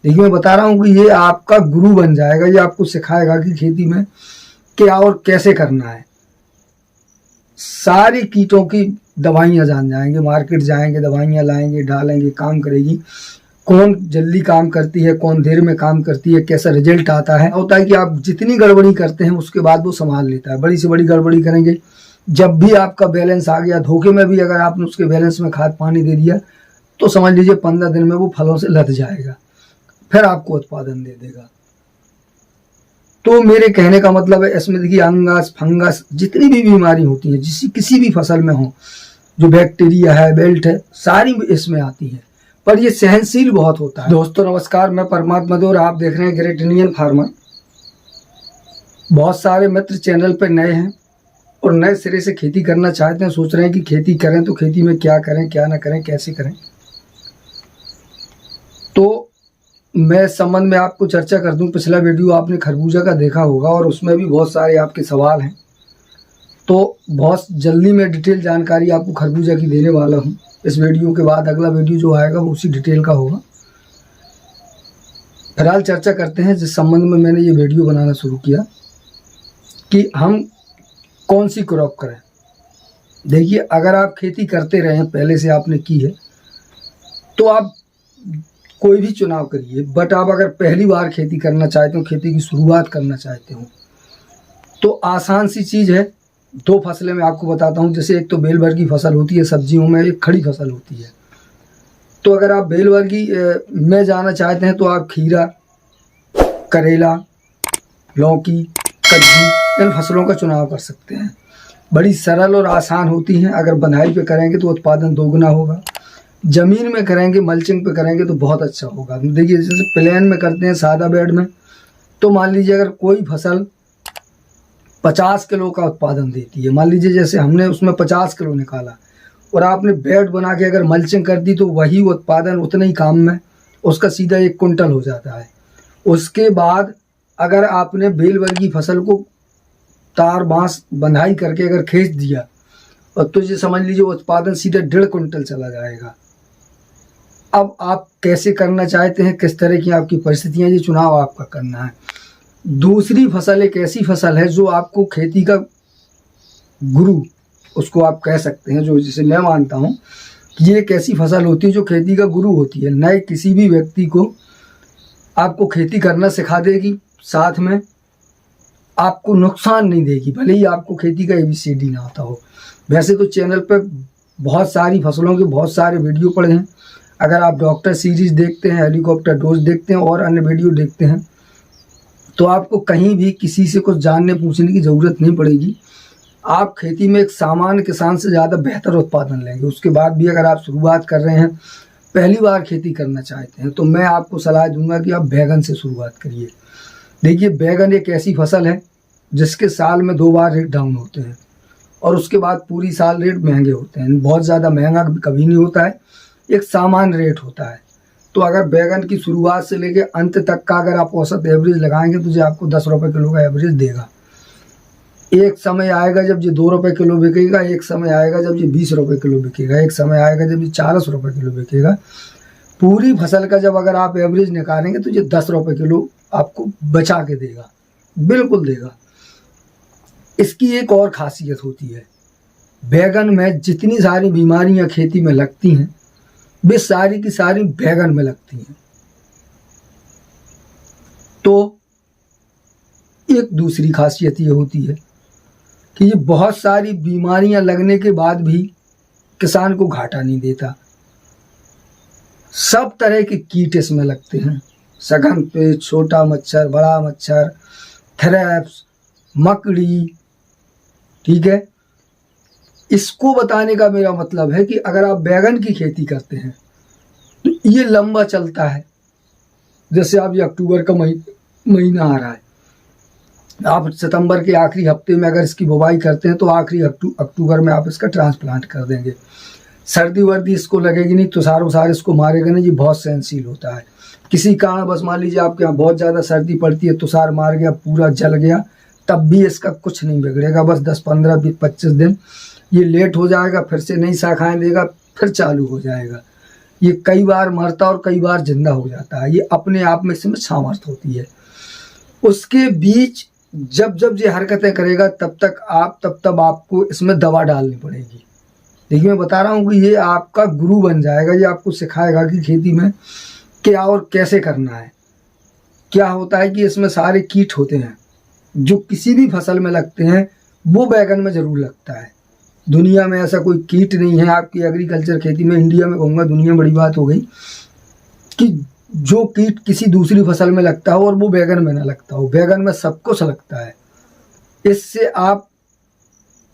देखिए मैं बता रहा हूँ कि ये आपका गुरु बन जाएगा, ये आपको सिखाएगा कि खेती में क्या और कैसे करना है। सारी कीटों की दवाइयाँ जान जाएंगे, मार्केट जाएंगे, दवाइयाँ लाएंगे, डालेंगे, काम करेगी, कौन जल्दी काम करती है, कौन देर में काम करती है, कैसा रिजल्ट आता है। होता है कि आप जितनी गड़बड़ी करते हैं उसके बाद वो संभाल लेता है। बड़ी से बड़ी गड़बड़ी करेंगे, जब भी आपका बैलेंस आ गया, धोखे में भी अगर आपने उसके बैलेंस में खाद पानी दे दिया तो समझ लीजिए 15 दिन में वो फलों से लद जाएगा, फिर आपको उत्पादन दे देगा। तो मेरे कहने का मतलब है इसमें देखिए अंगस फंगस जितनी भी बीमारी होती है किसी भी फसल में हो, जो बैक्टीरिया है, बेल्ट है, सारी इसमें आती है, पर ये सहनशील बहुत होता है। दोस्तों नमस्कार, मैं परमात्मा दे और आप देख रहे हैं ग्रेट इंडियन फार्मर। बहुत सारे मित्र चैनल पर नए हैं और नए सिरे से खेती करना चाहते हैं, सोच रहे हैं कि खेती करें तो खेती में क्या करें, क्या ना करें, कैसे करें। तो मैं इस संबंध में आपको चर्चा कर दूं। पिछला वीडियो आपने खरबूजा का देखा होगा और उसमें भी बहुत सारे आपके सवाल हैं, तो बहुत जल्दी मैं डिटेल जानकारी आपको खरबूजा की देने वाला हूं। इस वीडियो के बाद अगला वीडियो जो आएगा वो उसी डिटेल का होगा। फिलहाल चर्चा करते हैं जिस संबंध में मैंने ये वीडियो बनाना शुरू किया कि हम कौन सी क्रॉप करें। देखिए अगर आप खेती करते रहे हैं, पहले से आपने की है, तो आप कोई भी चुनाव करिए, बट आप अगर पहली बार खेती करना चाहते हो, खेती की शुरुआत करना चाहते हो, तो आसान सी चीज़ है। 2 फसलें मैं आपको बताता हूँ। जैसे एक तो बेलवर्गी फसल होती है सब्जियों में, एक खड़ी फसल होती है। तो अगर आप बेलवर्गी में जाना चाहते हैं तो आप खीरा, करेला, लौकी, कद्दू इन फसलों का चुनाव कर सकते हैं। बड़ी सरल और आसान होती हैं। अगर बंधाई पे करेंगे तो उत्पादन दोगुना होगा, ज़मीन में करेंगे, मल्चिंग पे करेंगे तो बहुत अच्छा होगा। देखिए जैसे प्लेन में करते हैं, सादा बेड में, तो मान लीजिए अगर कोई फसल 50 किलो का उत्पादन देती है, मान लीजिए जैसे हमने उसमें 50 किलो निकाला और आपने बेड बना के अगर मल्चिंग कर दी तो वही उत्पादन उतने ही काम में उसका सीधा 1 कुंटल हो जाता है। उसके बाद अगर आपने बेलवर्गी फसल को तार बांस बंधाई करके अगर खींच दिया और तो ये समझ लीजिए उत्पादन सीधा 1.5 कुंटल चला जाएगा। अब आप कैसे करना चाहते हैं, किस तरह की आपकी परिस्थितियां, ये चुनाव आपका करना है। दूसरी फसल एक ऐसी फसल है जो आपको खेती का गुरु उसको आप कह सकते हैं, जो जिसे मैं मानता हूं कि ये एक ऐसी फसल होती है जो खेती का गुरु होती है। नए किसी भी व्यक्ति को आपको खेती करना सिखा देगी, साथ में आपको नुकसान नहीं देगी, भले ही आपको खेती का ABCD ना आता हो। वैसे तो चैनल पर बहुत सारी फसलों के बहुत सारे वीडियो पड़े हैं। अगर आप डॉक्टर सीरीज देखते हैं, हेलीकॉप्टर डोज देखते हैं और अन्य वीडियो देखते हैं, तो आपको कहीं भी किसी से कुछ जानने पूछने की ज़रूरत नहीं पड़ेगी। आप खेती में एक सामान्य किसान से ज़्यादा बेहतर उत्पादन लेंगे। उसके बाद भी अगर आप शुरुआत कर रहे हैं, पहली बार खेती करना चाहते हैं, तो मैं आपको सलाह दूंगा कि आप बैगन से शुरुआत करिए। देखिए बैगन एक ऐसी फसल है जिसके साल में 2 बार रेट डाउन होते हैं और उसके बाद पूरी साल रेट महंगे होते हैं। बहुत ज़्यादा महंगा कभी नहीं होता है, एक सामान्य रेट होता है। तो अगर बैगन की शुरुआत से लेकर अंत तक का अगर आप औसत एवरेज लगाएंगे तो ये आपको 10 रुपये किलो का एवरेज देगा। एक समय आएगा जब ये 2 रुपये किलो बिकेगा, एक समय आएगा जब ये 20 रुपये किलो बिकेगा, एक समय आएगा जब ये 40 रुपये किलो बिकेगा। पूरी फसल का जब अगर आप एवरेज निकालेंगे तो ये 10 रुपये किलो आपको बचा के देगा, बिल्कुल देगा। इसकी एक और खासियत होती है, बैगन में जितनी सारी बीमारियां खेती में लगती हैं वे सारी की सारी बैगन में लगती हैं। तो एक दूसरी खासियत ये होती है कि ये बहुत सारी बीमारियां लगने के बाद भी किसान को घाटा नहीं देता। सब तरह के कीट इसमें लगते हैं, सघन पेच, छोटा मच्छर, बड़ा मच्छर, थ्रिप्स, मकड़ी, ठीक है। इसको बताने का मेरा मतलब है कि अगर आप बैगन की खेती करते हैं तो ये लंबा चलता है। जैसे आप ये अक्टूबर का महीना आ रहा है, आप सितंबर के आखिरी हफ्ते में अगर इसकी बुवाई करते हैं तो आखिरी अक्टूबर में आप इसका ट्रांसप्लांट कर देंगे। सर्दी वर्दी इसको लगेगी नहीं, तुषार उसार इसको मारेगा नहीं, ये बहुत सहनशील होता है। किसी कारण बस मान लीजिए आपके यहाँ बहुत ज़्यादा सर्दी पड़ती है, तुषार मार गया, पूरा जल गया, तब भी इसका कुछ नहीं बिगड़ेगा। बस 10, 15, 20, 25 दिन ये लेट हो जाएगा, फिर से नई शाखाएं देगा, फिर चालू हो जाएगा। ये कई बार मरता और कई बार जिंदा हो जाता है, ये अपने आप में इसमें सामर्थ्य होती है। उसके बीच जब जब ये हरकतें करेगा तब तब आपको इसमें दवा डालनी पड़ेगी। देखिए मैं बता रहा हूँ कि ये आपका गुरु बन जाएगा, ये आपको सिखाएगा कि खेती में क्या और कैसे करना है। क्या होता है कि इसमें सारे कीट होते हैं जो किसी भी फसल में लगते हैं, वो बैगन में ज़रूर लगता है। दुनिया में ऐसा कोई कीट नहीं है आपकी एग्रीकल्चर खेती में, इंडिया में कहूँगा, दुनिया में बड़ी बात हो गई कि जो कीट किसी दूसरी फसल में लगता हो और वो बैगन में ना लगता हो। बैगन में सब कुछ लगता है। इससे आप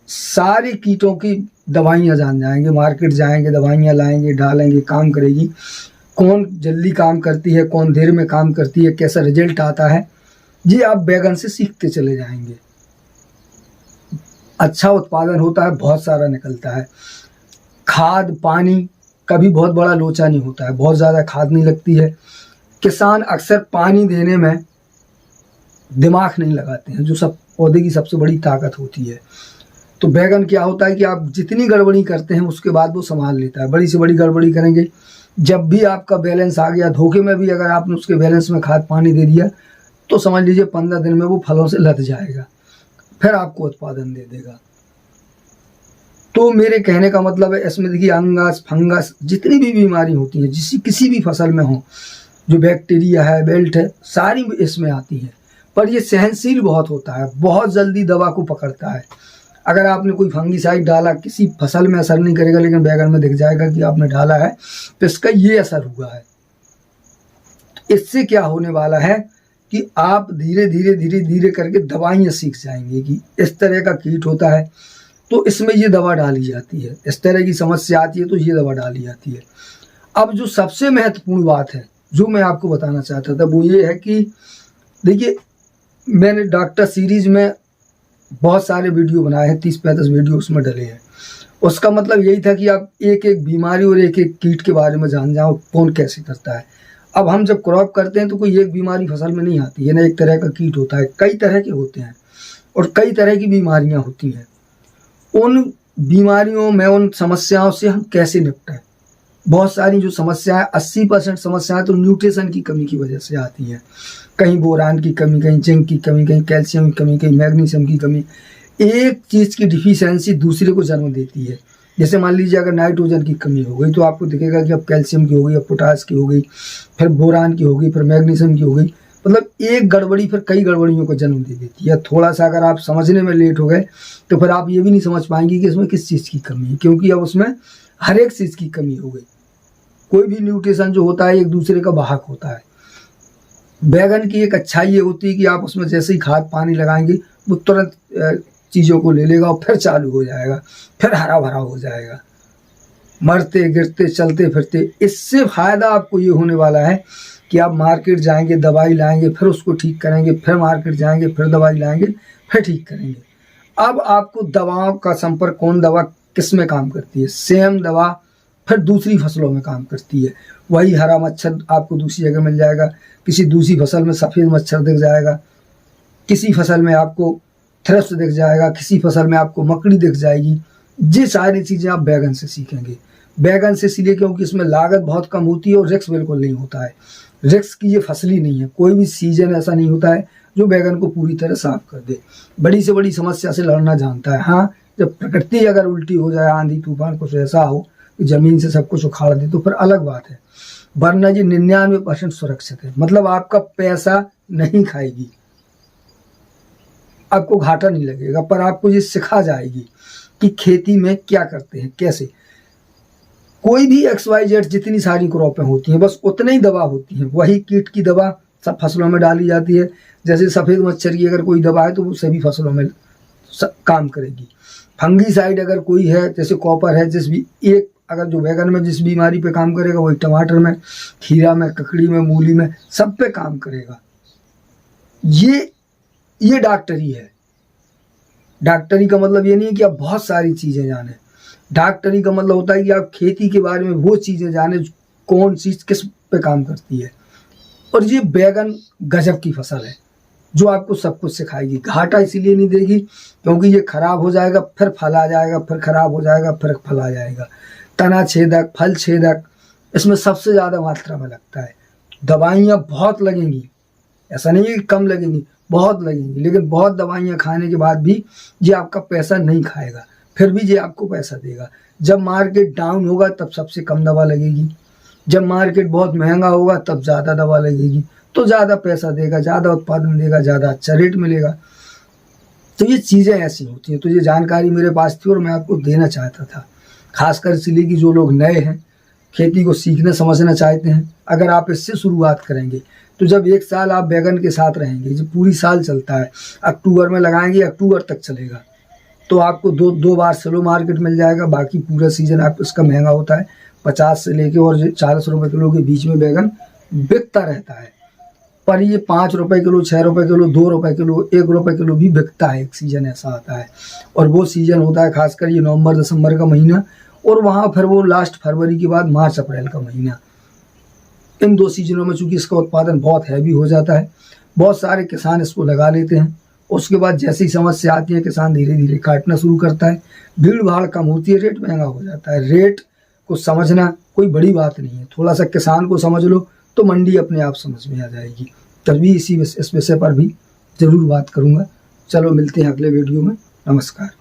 सारे कीटों की दवाइयाँ जान जाएंगे, मार्केट जाएंगे, दवाइयाँ लाएंगे, डालेंगे, काम करेगी, कौन जल्दी काम करती है, कौन देर में काम करती है, कैसा रिजल्ट आता है, ये आप बैगन से सीखते चले जाएंगे। अच्छा उत्पादन होता है, बहुत सारा निकलता है। खाद पानी का भी बहुत बड़ा लोचा नहीं होता है, बहुत ज़्यादा खाद नहीं लगती है। किसान अक्सर पानी देने में दिमाग नहीं लगाते हैं, जो सब पौधे की सबसे बड़ी ताकत होती है। तो बैगन क्या होता है कि आप जितनी गड़बड़ी करते हैं उसके बाद वो संभाल लेता है। बड़ी से बड़ी गड़बड़ी करेंगे, जब भी आपका बैलेंस आ गया, धोखे में भी अगर आपने उसके बैलेंस में खाद पानी दे दिया तो समझ लीजिए 15 दिन में वो फलों से लद जाएगा, फिर आपको उत्पादन दे देगा। तो मेरे कहने का मतलब है, इसमें देखिए अंगस फंगस जितनी भी बीमारी होती है किसी भी फसल में हो, जो बैक्टीरिया है, बेल्ट है, सारी इसमें आती है। पर ये सहनशील बहुत होता है, बहुत जल्दी दवा को पकड़ता है। अगर आपने कोई फंगीसाइड डाला, किसी फसल में असर नहीं करेगा, लेकिन बैगन में दिख जाएगा कि आपने डाला है तो इसका ये असर हुआ है। इससे क्या होने वाला है कि आप धीरे धीरे करके दवाइयाँ सीख जाएंगे कि इस तरह का कीट होता है तो इसमें ये दवा डाली जाती है, इस तरह की समस्या आती है तो ये दवा डाली जाती है। अब जो सबसे महत्वपूर्ण बात है जो मैं आपको बताना चाहता था वो ये है कि देखिए, मैंने डॉक्टर सीरीज में बहुत सारे वीडियो बनाए हैं, 30-35 वीडियो उसमें डले हैं। उसका मतलब यही था कि आप एक एक बीमारी और एक एक कीट के बारे में जान जाओ, कौन कैसे करता है। अब हम जब क्रॉप करते हैं तो कोई एक बीमारी फसल में नहीं आती है, ना एक तरह का कीट होता है, कई तरह के होते हैं और कई तरह की बीमारियां होती हैं। उन बीमारियों में, उन समस्याओं से हम कैसे निपटें। बहुत सारी जो समस्याएं, 80% समस्याएं तो न्यूट्रिशन की कमी की वजह से आती हैं। कहीं बोरान की कमी, कहीं जिंक की कमी, कहीं कैल्शियम की कमी, कहीं मैग्नीशियम की कमी। एक चीज़ की डिफिशियंसी दूसरे को जन्म देती है। जैसे मान लीजिए अगर नाइट्रोजन की कमी हो गई तो आपको दिखेगा कि अब कैल्शियम की हो गई, अब पोटास की हो गई, फिर बोरान की हो गई, फिर मैग्नीशियम की हो गई। मतलब एक गड़बड़ी फिर कई गड़बड़ियों को जन्म दे देती है। थोड़ा सा अगर आप समझने में लेट हो गए तो फिर आप ये भी नहीं समझ पाएंगे कि इसमें किस चीज़ की कमी है, क्योंकि अब उसमें हर एक चीज़ की कमी हो गई। कोई भी न्यूट्रिशन जो होता है एक दूसरे का वाहक होता है। बैगन की एक अच्छाई ये होती है कि आप उसमें जैसे ही खाद पानी लगाएंगे वो तुरंत चीज़ों को ले लेगा और फिर चालू हो जाएगा, फिर हरा भरा हो जाएगा, मरते गिरते चलते फिरते। इससे फ़ायदा आपको ये होने वाला है कि आप मार्केट जाएंगे, दवाई लाएंगे, फिर उसको ठीक करेंगे, फिर मार्केट जाएंगे, फिर दवाई लाएंगे, फिर ठीक करेंगे। अब आपको दवाओं का संपर्क, कौन दवा किस में काम करती है, सेम दवा फिर दूसरी फसलों में काम करती है। वही हरा मच्छर आपको दूसरी जगह मिल जाएगा, किसी दूसरी फसल में सफ़ेद मच्छर दिख जाएगा, किसी फसल में आपको थ्रिप्स दिख जाएगा, किसी फसल में आपको मकड़ी दिख जाएगी। ये सारी चीज़ें आप बैगन से सीखेंगे। बैगन से इसलिए क्योंकि इसमें लागत बहुत कम होती है और रिस्क बिल्कुल नहीं होता है। रिस्क की ये फसल ही नहीं है। कोई भी सीजन ऐसा नहीं होता है जो बैगन को पूरी तरह साफ कर दे। बड़ी से बड़ी समस्या से लड़ना जानता है। हाँ, जब प्रकृति अगर उल्टी हो जाए, आंधी तूफान कुछ ऐसा हो कि ज़मीन से सब कुछ उखाड़ दे तो फिर अलग बात है, वरना ये 99% सुरक्षित है। मतलब आपका पैसा नहीं खाएगी, आपको घाटा नहीं लगेगा, पर आपको ये सिखा जाएगी कि खेती में क्या करते हैं, कैसे। कोई भी XYZ जितनी सारी क्रॉपें होती हैं बस उतनी ही दवा होती है, वही कीट की दवा सब फसलों में डाली जाती है। जैसे सफ़ेद मच्छर की अगर कोई दवा है तो वो सभी फसलों में काम करेगी। फंगीसाइड अगर कोई है, जैसे कॉपर है, जिस भी एक अगर जो बैगन में जिस बीमारी पे काम करेगा वही टमाटर में, खीरा में, ककड़ी में, मूली में, सब पे काम करेगा। ये डॉक्टरी है। डॉक्टरी का मतलब ये नहीं है कि आप बहुत सारी चीज़ें जाने। डॉक्टरी का मतलब होता है कि आप खेती के बारे में वो चीज़ें जाने, कौन चीज़ किस पे काम करती है। और ये बैगन गजब की फसल है जो आपको सब कुछ सिखाएगी। घाटा इसीलिए नहीं देगी क्योंकि ये खराब हो जाएगा, फिर फल आ जाएगा, फिर खराब हो जाएगा, फिर फल आ जाएगा। तना छेदक, फल छेदक, इसमें सबसे ज़्यादा मात्रा में लगता है। दवाइयाँ बहुत लगेंगी, ऐसा नहीं है कि कम लगेंगी, बहुत लगेंगी, लेकिन बहुत दवाइयाँ खाने के बाद भी ये आपका पैसा नहीं खाएगा, फिर भी ये आपको पैसा देगा। जब मार्केट डाउन होगा तब सबसे कम दवा लगेगी, जब मार्केट बहुत महंगा होगा तब ज़्यादा दवा लगेगी, तो ज़्यादा पैसा देगा, ज़्यादा उत्पादन देगा, ज़्यादा अच्छा रेट मिलेगा। तो ये चीज़ें ऐसी होती हैं। तो ये जानकारी मेरे पास थी और मैं आपको देना चाहता था, खासकर इसलिए कि जो लोग नए हैं, खेती को सीखना समझना चाहते हैं, अगर आप इससे शुरुआत करेंगे तो जब 1 साल आप बैगन के साथ रहेंगे, जो पूरी साल चलता है, अक्टूबर में लगाएंगे अक्टूबर तक चलेगा, तो आपको दो बार स्लो मार्केट मिल जाएगा। बाकी पूरा सीजन आप इसका महंगा होता है, 50 से लेके और 40 रुपये किलो के बीच में बैगन बिकता रहता है। पर ये 5 रुपये किलो, 6 रुपये किलो, 2 रुपये किलो, 1 रुपये किलो भी बिकता है। एक सीज़न ऐसा आता है, और वो सीज़न होता है खासकर ये नवंबर दिसंबर का महीना, और वहाँ फिर वो लास्ट फरवरी के बाद मार्च अप्रैल का महीना। इन 2 सीजनों में चूँकि इसका उत्पादन बहुत हैवी हो जाता है, बहुत सारे किसान इसको लगा लेते हैं। उसके बाद जैसी समस्या आती है, किसान धीरे धीरे काटना शुरू करता है, भीड़ भाड़ कम होती है, रेट महंगा हो जाता है। रेट को समझना कोई बड़ी बात नहीं है, थोड़ा सा किसान को समझ लो तो मंडी अपने आप समझ में आ जाएगी। तभी इस विषय पर भी ज़रूर बात करूँगा। चलो मिलते हैं अगले वीडियो में। नमस्कार।